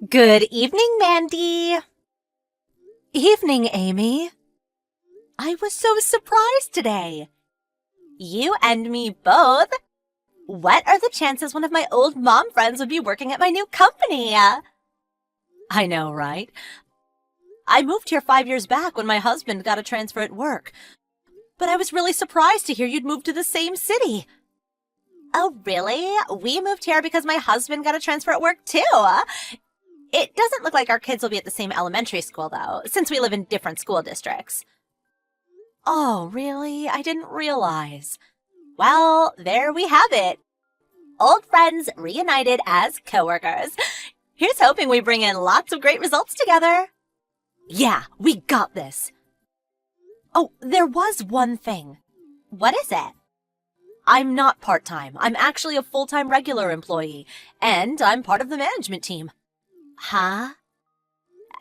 Good evening, Mandy. Evening, Amy. I was so surprised today. You and me both. What are the chances one of my old mom friends would be working at my new company? I know, right? I moved here 5 years back when my husband got a transfer at work. But I was really surprised to hear you'd moved to the same city. Oh, really? We moved here because my husband got a transfer at work, too. It doesn't look like our kids will be at the same elementary school, though, since we live in different school districts. Oh, really? I didn't realize. Well, there we have it. Old friends reunited as coworkers. Here's hoping we bring in lots of great results together. Yeah, we got this. Oh, there was one thing. What is it? I'm not part-time. I'm actually a full-time regular employee, and I'm part of the management team. Huh?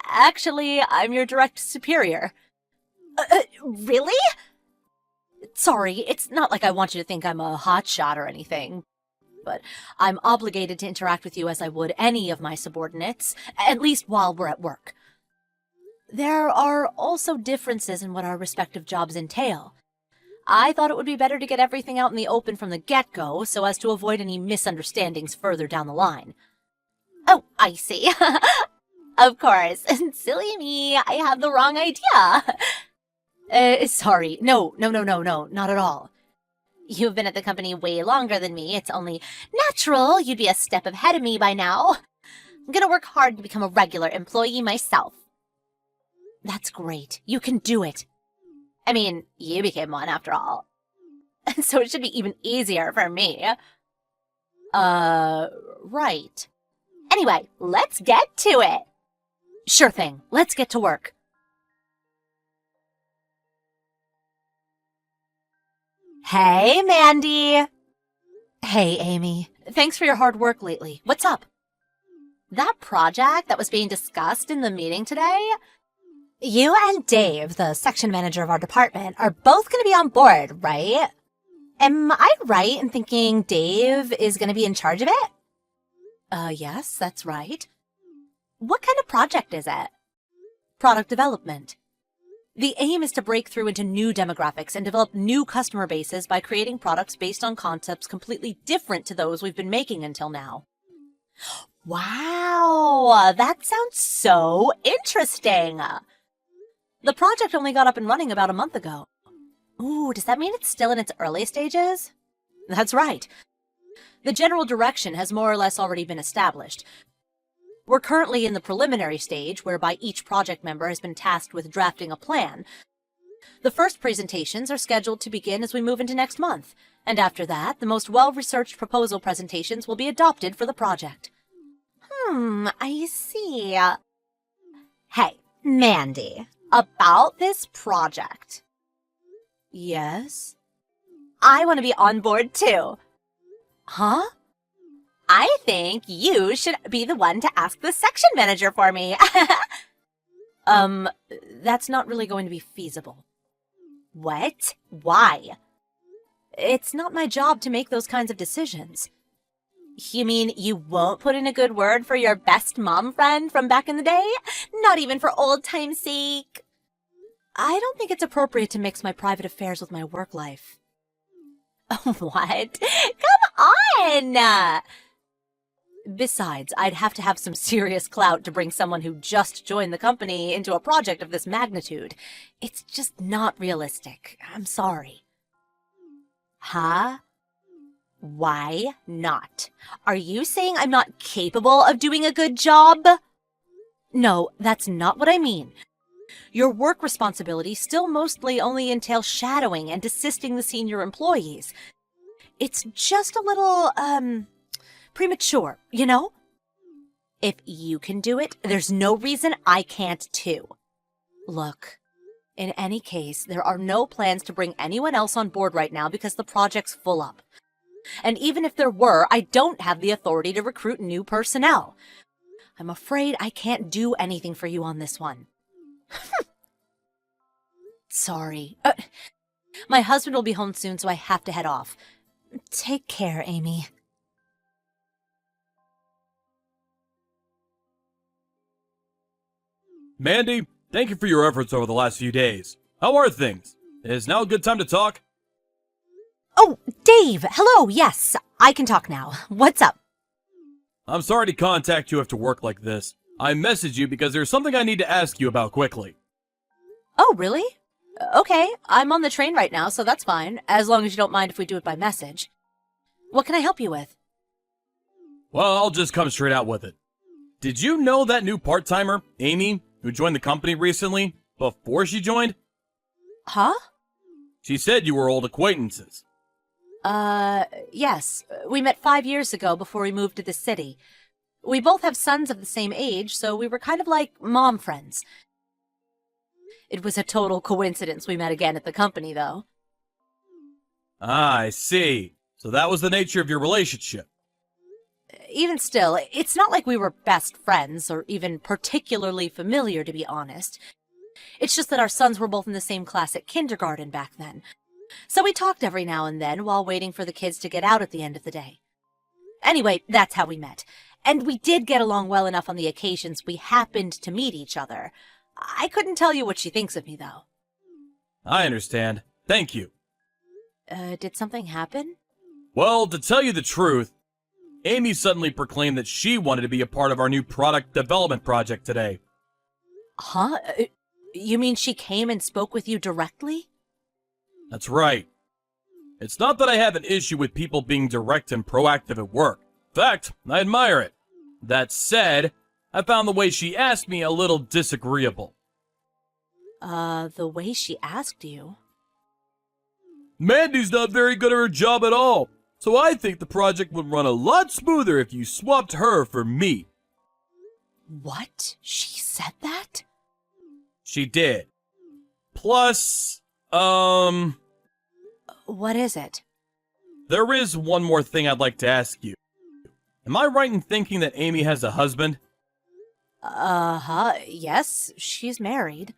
Actually, I'm your direct superior. Really? Sorry, it's not like I want you to think I'm a hotshot or anything, but I'm obligated to interact with you as I would any of my subordinates, at least while we're at work. There are also differences in what our respective jobs entail. I thought it would be better to get everything out in the open from the get-go so as to avoid any misunderstandings further down the line. Oh, I see. Of course. Silly me, I had the wrong idea. Sorry. No, not at all. You've been at the company way longer than me. It's only natural you'd be a step ahead of me by now. I'm gonna work hard to become a regular employee myself. That's great. You can do it. I mean, you became one after all. So it should be even easier for me. Right. Anyway, let's get to it. Sure thing. Let's get to work. Hey, Mandy. Hey, Amy. Thanks for your hard work lately. What's up? That project that was being discussed in the meeting today? You and Dave, the section manager of our department, are both going to be on board, right? Am I right in thinking Dave is going to be in charge of it? Yes, that's right. What kind of project is it? Product development. The aim is to break through into new demographics and develop new customer bases by creating products based on concepts completely different to those we've been making until now. Wow, that sounds so interesting. The project only got up and running about a month ago. Ooh, does that mean it's still in its early stages? That's right. The general direction has more or less already been established. We're currently in the preliminary stage, whereby each project member has been tasked with drafting a plan. The first presentations are scheduled to begin as we move into next month, and after that, the most well-researched proposal presentations will be adopted for the project. I see. Hey, Mandy, about this project. Yes? I want to be on board too. Huh? I think you should be the one to ask the section manager for me. That's not really going to be feasible. What? Why? It's not my job to make those kinds of decisions. You mean you won't put in a good word for your best mom friend from back in the day? Not even for old time's sake? I don't think it's appropriate to mix my private affairs with my work life. What? Come on! Besides, I'd have to have some serious clout to bring someone who just joined the company into a project of this magnitude. It's just not realistic. I'm sorry. Huh? Why not? Are you saying I'm not capable of doing a good job? No, that's not what I mean. Your work responsibilities still mostly only entail shadowing and assisting the senior employees. It's just a little, premature, you know? If you can do it, there's no reason I can't too. Look, in any case, there are no plans to bring anyone else on board right now because the project's full up. And even if there were, I don't have the authority to recruit new personnel. I'm afraid I can't do anything for you on this one. Sorry. My husband will be home soon, so I have to head off. Take care, Amy. Mandy, thank you for your efforts over the last few days. How are things? Is now a good time to talk? Oh, Dave! Hello, yes, I can talk now. What's up? I'm sorry to contact you after work like this. I messaged you because there's something I need to ask you about quickly. Oh, really? Okay, I'm on the train right now, so that's fine, as long as you don't mind if we do it by message. What can I help you with? Well, I'll just come straight out with it. Did you know that new part-timer, Amy, who joined the company recently, before she joined? Huh? She said you were old acquaintances. Yes. We met 5 years ago before we moved to the city. We both have sons of the same age, so we were kind of like mom friends. It was a total coincidence we met again at the company, though. Ah, I see. So that was the nature of your relationship. Even still, it's not like we were best friends, or even particularly familiar, to be honest. It's just that our sons were both in the same class at kindergarten back then. So we talked every now and then while waiting for the kids to get out at the end of the day. Anyway, that's how we met. And we did get along well enough on the occasions we happened to meet each other. I couldn't tell you what she thinks of me, though. I understand. Thank you. Did something happen? Well, to tell you the truth, Amy suddenly proclaimed that she wanted to be a part of our new product development project today. Huh? You mean she came and spoke with you directly? That's right. It's not that I have an issue with people being direct and proactive at work. In fact, I admire it. That said, I found the way she asked me a little disagreeable. The way she asked you? Mandy's not very good at her job at all, so I think the project would run a lot smoother if you swapped her for me. What? She said that? She did. Plus, What is it? there is one more thing I'd like to ask you. Am I right in thinking that Amy has a husband? Yes, she's married.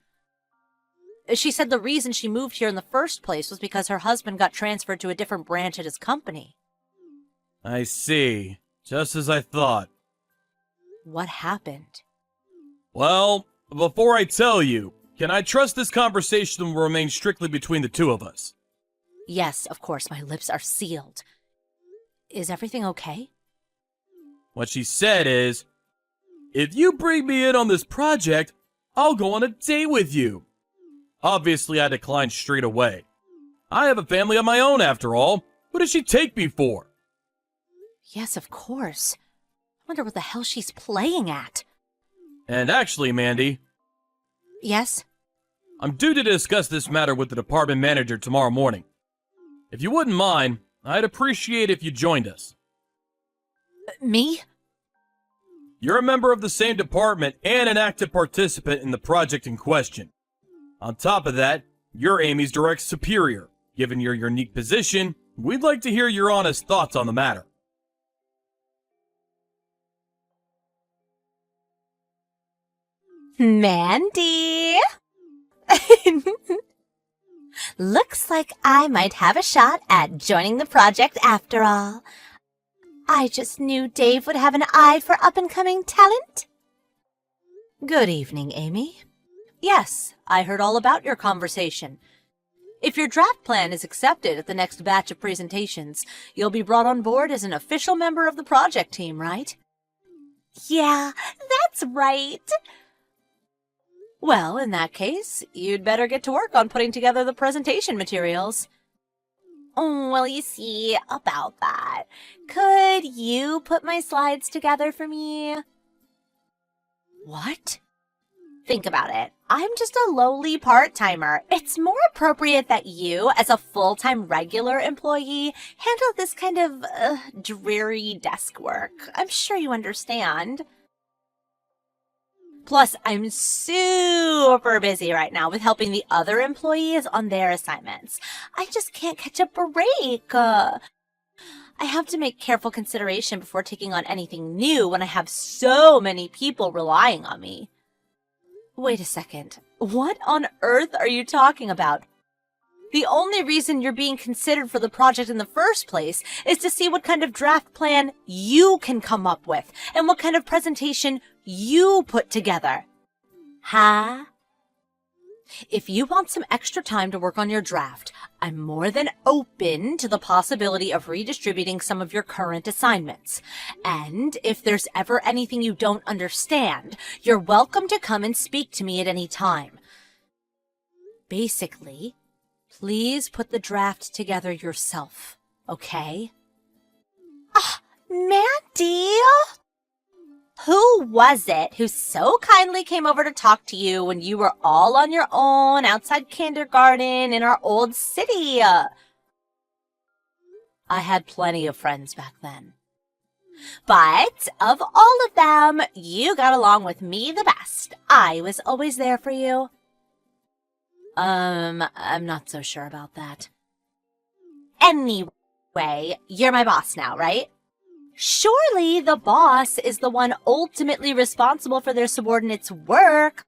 She said the reason she moved here in the first place was because her husband got transferred to a different branch at his company. I see. Just as I thought. What happened? Well, before I tell you, can I trust this conversation will remain strictly between the two of us? Yes, of course, my lips are sealed. Is everything okay? What she said is, if you bring me in on this project, I'll go on a date with you. Obviously, I declined straight away. I have a family of my own, after all. What does she take me for? Yes, of course. I wonder what the hell she's playing at. And actually, Mandy, Yes? I'm due to discuss this matter with the department manager tomorrow morning. If you wouldn't mind, I'd appreciate if you joined us. Me? You're a member of the same department and an active participant in the project in question. On top of that, you're Amy's direct superior. Given your unique position, we'd like to hear your honest thoughts on the matter. Mandy! Looks like I might have a shot at joining the project after all. I just knew Dave would have an eye for up-and-coming talent. Good evening, Amy. Yes, I heard all about your conversation. If your draft plan is accepted at the next batch of presentations, you'll be brought on board as an official member of the project team, right? Yeah, that's right. Well, in that case, you'd better get to work on putting together the presentation materials. Oh, well, you see, about that. Could you put my slides together for me? What? Think about it. I'm just a lowly part-timer. It's more appropriate that you, as a full-time regular employee, handle this kind of dreary desk work. I'm sure you understand. Plus, I'm super busy right now with helping the other employees on their assignments. I just can't catch a break. I have to make careful consideration before taking on anything new when I have so many people relying on me. Wait a second. What on earth are you talking about? The only reason you're being considered for the project in the first place is to see what kind of draft plan you can come up with and what kind of presentation you put together. Huh? If you want some extra time to work on your draft, I'm more than open to the possibility of redistributing some of your current assignments. And if there's ever anything you don't understand, you're welcome to come and speak to me at any time. Basically, please put the draft together yourself, okay? Mandy? Who was it who so kindly came over to talk to you when you were all on your own outside kindergarten in our old city? I had plenty of friends back then. But of all of them, you got along with me the best. I was always there for you. I'm not so sure about that. Anyway, you're my boss now, right? Surely the boss is the one ultimately responsible for their subordinates' work.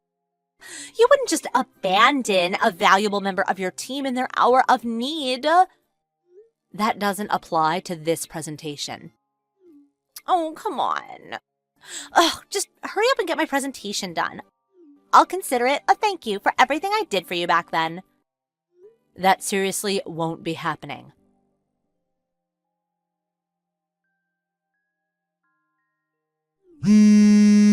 You wouldn't just abandon a valuable member of your team in their hour of need. That doesn't apply to this presentation. Oh, come on. Ugh, just hurry up and get my presentation done. I'll consider it a thank you for everything I did for you back then. That seriously won't be happening. Mandy,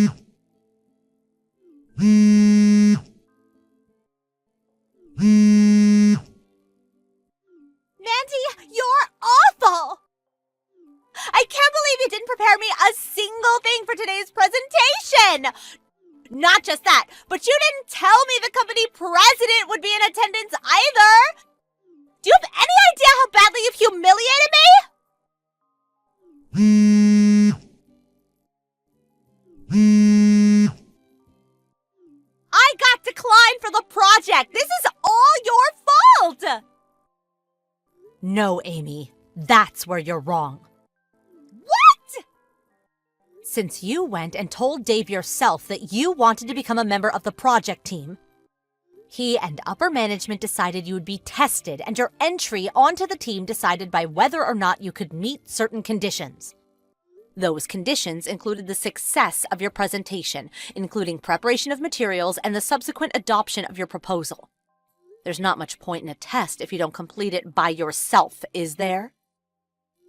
you're awful! I can't believe you didn't prepare me a single thing for today's presentation! Not just that, but you didn't tell me the company president would be in attendance either! Do you have any idea how badly you've humiliated me? I got declined for the project! This is all your fault! No, Amy, that's where you're wrong. What? Since you went and told Dave yourself that you wanted to become a member of the project team, he and upper management decided you would be tested and your entry onto the team decided by whether or not you could meet certain conditions. Those conditions included the success of your presentation, including preparation of materials and the subsequent adoption of your proposal. There's not much point in a test if you don't complete it by yourself, is there?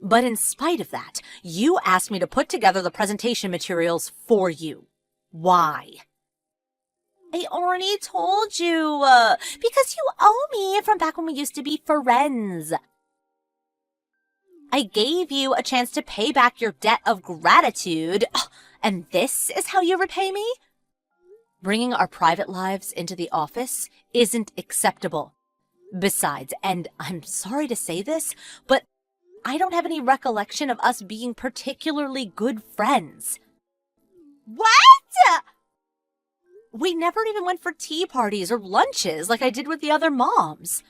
But in spite of that, you asked me to put together the presentation materials for you. Why? I already told you, because you owe me from back when we used to be friends. I gave you a chance to pay back your debt of gratitude, and this is how you repay me? Bringing our private lives into the office isn't acceptable. Besides, and I'm sorry to say this, but I don't have any recollection of us being particularly good friends. What? We never even went for tea parties or lunches like I did with the other moms.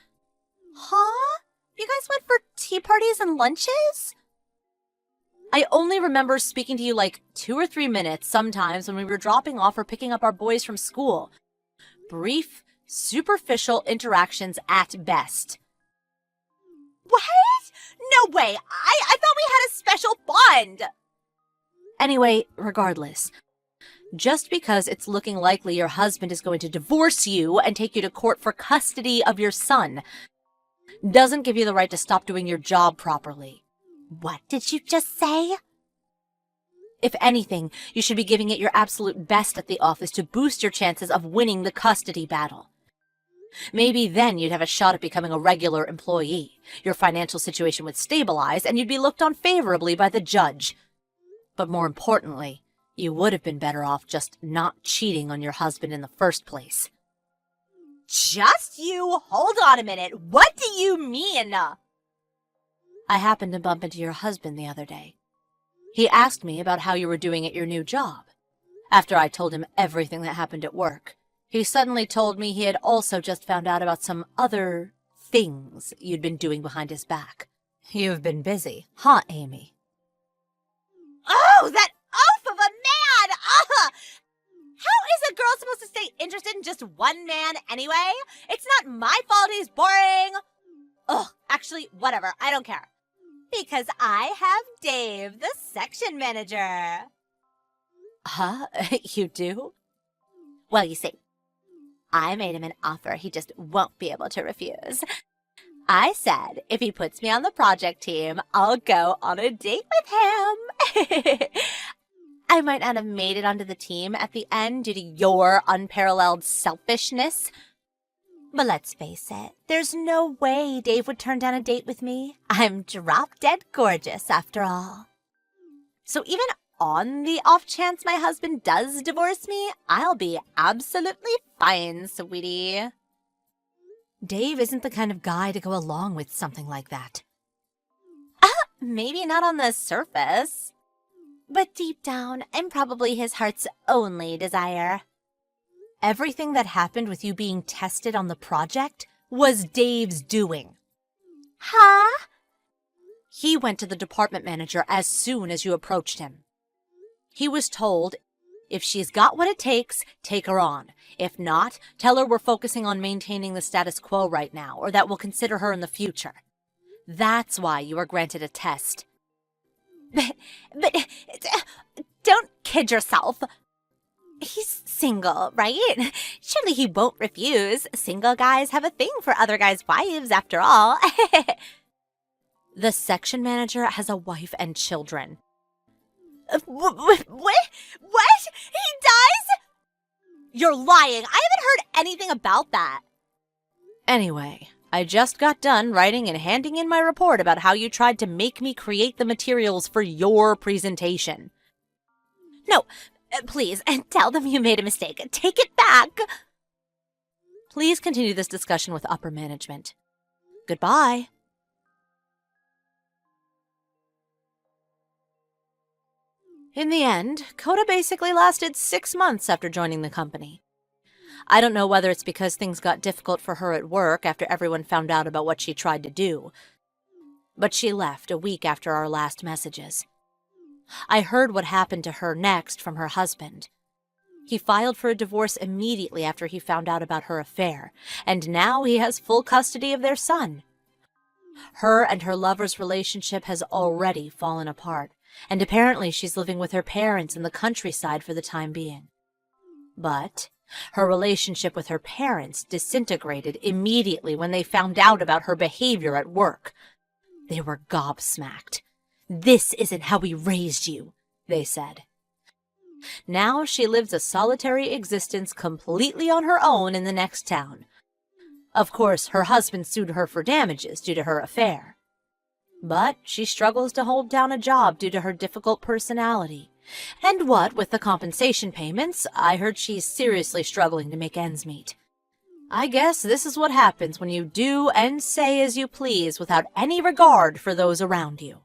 Huh? You guys went for tea parties and lunches? I only remember speaking to you like 2 or 3 minutes sometimes when we were dropping off or picking up our boys from school. Brief, superficial interactions at best. What? No way! I thought we had a special bond! Anyway, regardless, just because it's looking likely your husband is going to divorce you and take you to court for custody of your son doesn't give you the right to stop doing your job properly. What did you just say? If anything, you should be giving it your absolute best at the office to boost your chances of winning the custody battle. Maybe then you'd have a shot at becoming a regular employee. Your financial situation would stabilize and you'd be looked on favorably by the judge. But more importantly, you would have been better off just not cheating on your husband in the first place. Just you? Hold on a minute. What do you mean? I happened to bump into your husband the other day. He asked me about how you were doing at your new job. After I told him everything that happened at work, he suddenly told me he had also just found out about some other things you'd been doing behind his back. You've been busy, huh, Amy? Oh, that oaf of a man! How is a girl supposed to stay interested in just one man anyway? It's not my fault he's boring. Ugh, actually, whatever, I don't care. Because I have Dave, the section manager. Huh? You do? Well, you see, I made him an offer he just won't be able to refuse. I said if he puts me on the project team, I'll go on a date with him. I might not have made it onto the team at the end due to your unparalleled selfishness. But let's face it, there's no way Dave would turn down a date with me. I'm drop-dead gorgeous, after all. So even on the off chance my husband does divorce me, I'll be absolutely fine, sweetie. Dave isn't the kind of guy to go along with something like that. Maybe not on the surface. But deep down, I'm probably his heart's only desire. Everything that happened with you being tested on the project was Dave's doing. Huh? He went to the department manager as soon as you approached him. He was told, if she's got what it takes, take her on. If not, tell her we're focusing on maintaining the status quo right now, or that we'll consider her in the future. That's why you were granted a test. But don't kid yourself. He's single, right? Surely he won't refuse. Single guys have a thing for other guys' wives, after all. The section manager has a wife and children. What? He dies? You're lying. I haven't heard anything about that. Anyway, I just got done writing and handing in my report about how you tried to make me create the materials for your presentation. No, please, and tell them you made a mistake. Take it back. Please continue this discussion with upper management. Goodbye. In the end, Coda basically lasted 6 months after joining the company. I don't know whether it's because things got difficult for her at work after everyone found out about what she tried to do, but she left a week after our last messages. I heard what happened to her next from her husband. He filed for a divorce immediately after he found out about her affair, and now he has full custody of their son. Her and her lover's relationship has already fallen apart, and apparently she's living with her parents in the countryside for the time being. But her relationship with her parents disintegrated immediately when they found out about her behavior at work. They were gobsmacked. "This isn't how we raised you," they said. Now she lives a solitary existence completely on her own in the next town. Of course, her husband sued her for damages due to her affair. But she struggles to hold down a job due to her difficult personality. And what with the compensation payments, I heard she's seriously struggling to make ends meet. I guess this is what happens when you do and say as you please without any regard for those around you.